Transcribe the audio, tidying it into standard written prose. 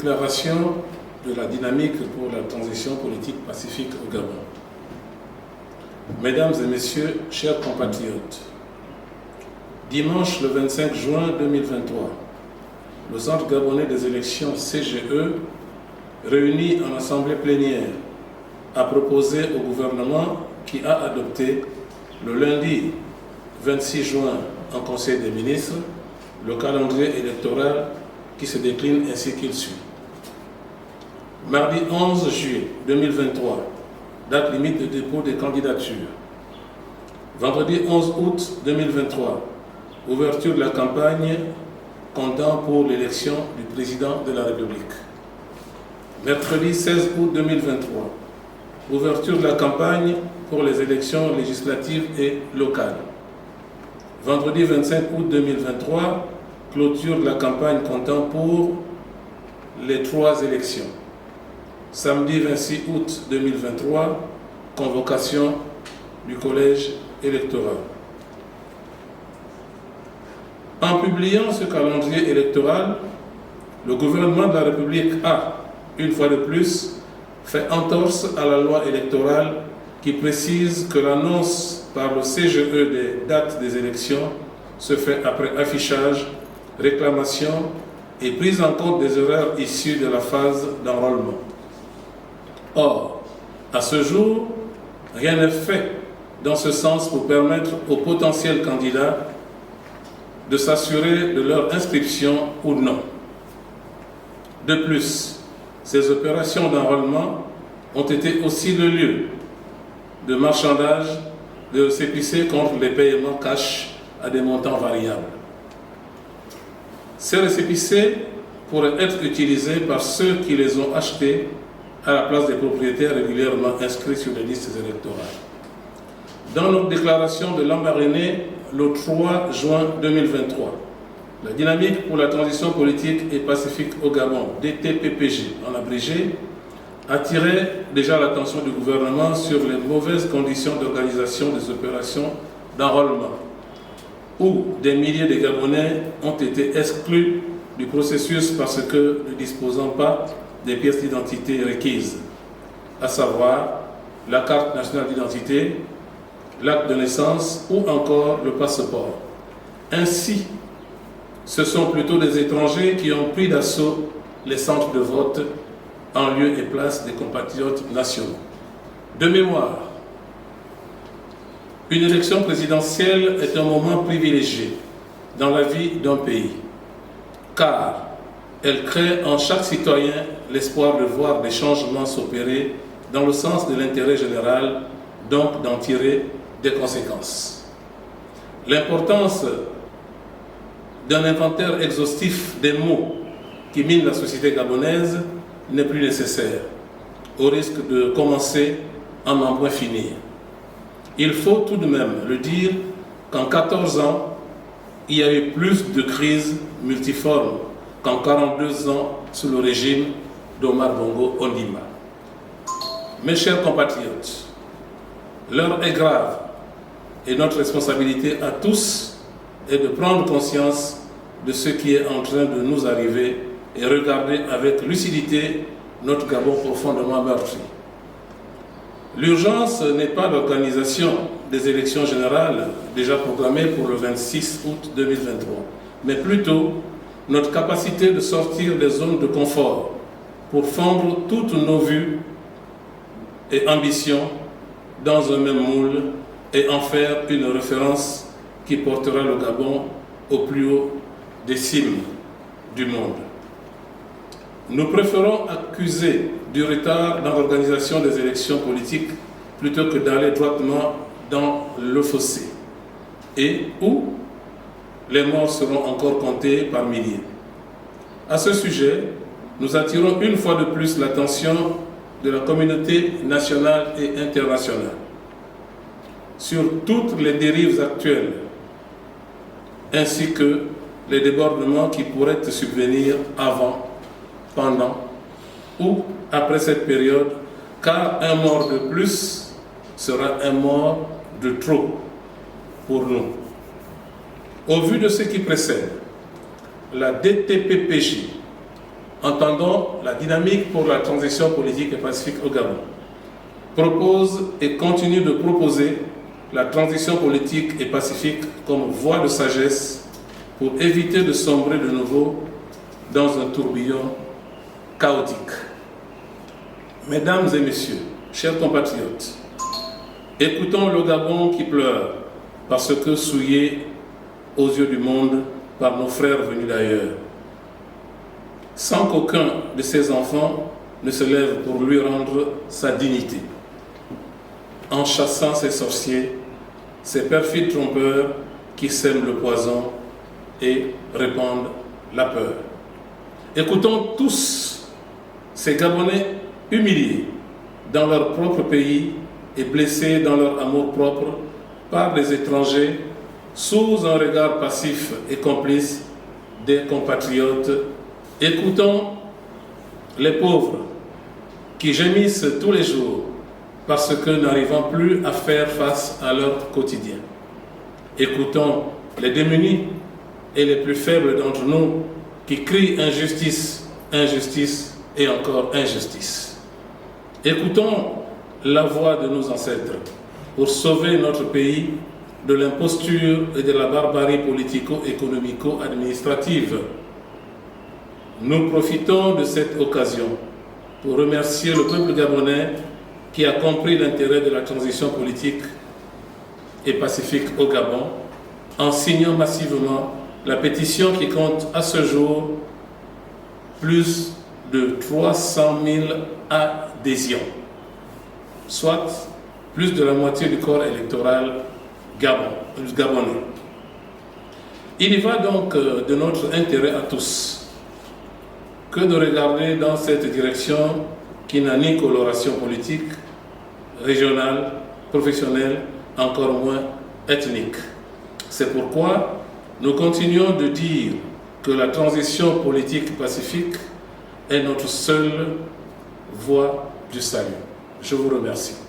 Déclaration de la dynamique pour la transition politique pacifique au Gabon. Mesdames et messieurs, chers compatriotes, dimanche le 25 juin 2023, le Centre gabonais des élections CGE, réuni en assemblée plénière, a proposé au gouvernement qui a adopté le lundi 26 juin en Conseil des ministres le calendrier électoral qui se décline ainsi qu'il suit. Mardi 11 juillet 2023, date limite de dépôt des candidatures. Vendredi 11 août 2023, ouverture de la campagne comptant pour l'élection du président de la République. Mercredi 16 août 2023, ouverture de la campagne pour les élections législatives et locales. Vendredi 25 août 2023, clôture de la campagne comptant pour les 3 élections. Samedi 26 août 2023, convocation du collège électoral. En publiant ce calendrier électoral, le gouvernement de la République a, une fois de plus, fait entorse à la loi électorale qui précise que l'annonce par le CGE des dates des élections se fait après affichage, réclamation et prise en compte des erreurs issues de la phase d'enrôlement. Or, à ce jour, rien n'est fait dans ce sens pour permettre aux potentiels candidats de s'assurer de leur inscription ou non. De plus, ces opérations d'enrôlement ont été aussi le lieu de marchandage de récépissés contre les paiements cash à des montants variables. Ces récépissés pourraient être utilisés par ceux qui les ont achetés à la place des propriétaires régulièrement inscrits sur les listes électorales. Dans notre déclaration de Lambaréné, le 3 juin 2023, la dynamique pour la transition politique et pacifique au Gabon, DTPPG en abrégé, attirait déjà l'attention du gouvernement sur les mauvaises conditions d'organisation des opérations d'enrôlement, où des milliers de Gabonais ont été exclus du processus parce que ne disposant pas des pièces d'identité requises, à savoir la carte nationale d'identité, l'acte de naissance ou encore le passeport. Ainsi, ce sont plutôt des étrangers qui ont pris d'assaut les centres de vote en lieu et place des compatriotes nationaux. De mémoire, une élection présidentielle est un moment privilégié dans la vie d'un pays, car elle crée en chaque citoyen l'espoir de voir des changements s'opérer dans le sens de l'intérêt général, donc d'en tirer des conséquences. L'importance d'un inventaire exhaustif des maux qui minent la société gabonaise n'est plus nécessaire, au risque de commencer à n'en point finir. Il faut tout de même le dire qu'en 14 ans, il y a eu plus de crises multiformes qu'en 42 ans sous le régime d'Omar Bongo Ondimba. Mes chers compatriotes, l'heure est grave et notre responsabilité à tous est de prendre conscience de ce qui est en train de nous arriver et regarder avec lucidité notre Gabon profondément meurtri. L'urgence n'est pas l'organisation des élections générales déjà programmées pour le 26 août 2023, mais plutôt notre capacité de sortir des zones de confort pour fondre toutes nos vues et ambitions dans un même moule et en faire une référence qui portera le Gabon au plus haut des cimes du monde. Nous préférons accuser du retard dans l'organisation des élections politiques plutôt que d'aller droitement dans le fossé et où les morts seront encore comptés par milliers. À ce sujet, nous attirons une fois de plus l'attention de la communauté nationale et internationale sur toutes les dérives actuelles ainsi que les débordements qui pourraient subvenir avant, pendant ou après cette période, car un mort de plus sera un mort de trop pour nous. Au vu de ce qui précède, la DTPPJ entendant la dynamique pour la transition politique et pacifique au Gabon, propose et continue de proposer la transition politique et pacifique comme voie de sagesse pour éviter de sombrer de nouveau dans un tourbillon chaotique. Mesdames et messieurs, chers compatriotes, écoutons le Gabon qui pleure parce que souillé aux yeux du monde par nos frères venus d'ailleurs, sans qu'aucun de ses enfants ne se lève pour lui rendre sa dignité, en chassant ces sorciers, ces perfides trompeurs qui sèment le poison et répandent la peur. Écoutons tous ces Gabonais humiliés dans leur propre pays et blessés dans leur amour-propre par des étrangers sous un regard passif et complice des compatriotes. Écoutons les pauvres qui gémissent tous les jours parce que n'arrivant plus à faire face à leur quotidien. Écoutons les démunis et les plus faibles d'entre nous qui crient injustice, injustice et encore injustice. Écoutons la voix de nos ancêtres pour sauver notre pays de l'imposture et de la barbarie politico-économico-administrative. Nous profitons de cette occasion pour remercier le peuple gabonais qui a compris l'intérêt de la transition politique et pacifique au Gabon en signant massivement la pétition qui compte à ce jour plus de 300 000 adhésions, soit plus de la moitié du corps électoral gabonais. Il y va donc de notre intérêt à tous que de regarder dans cette direction qui n'a ni coloration politique, régionale, professionnelle, encore moins ethnique. C'est pourquoi nous continuons de dire que la transition politique pacifique est notre seule voie du salut. Je vous remercie.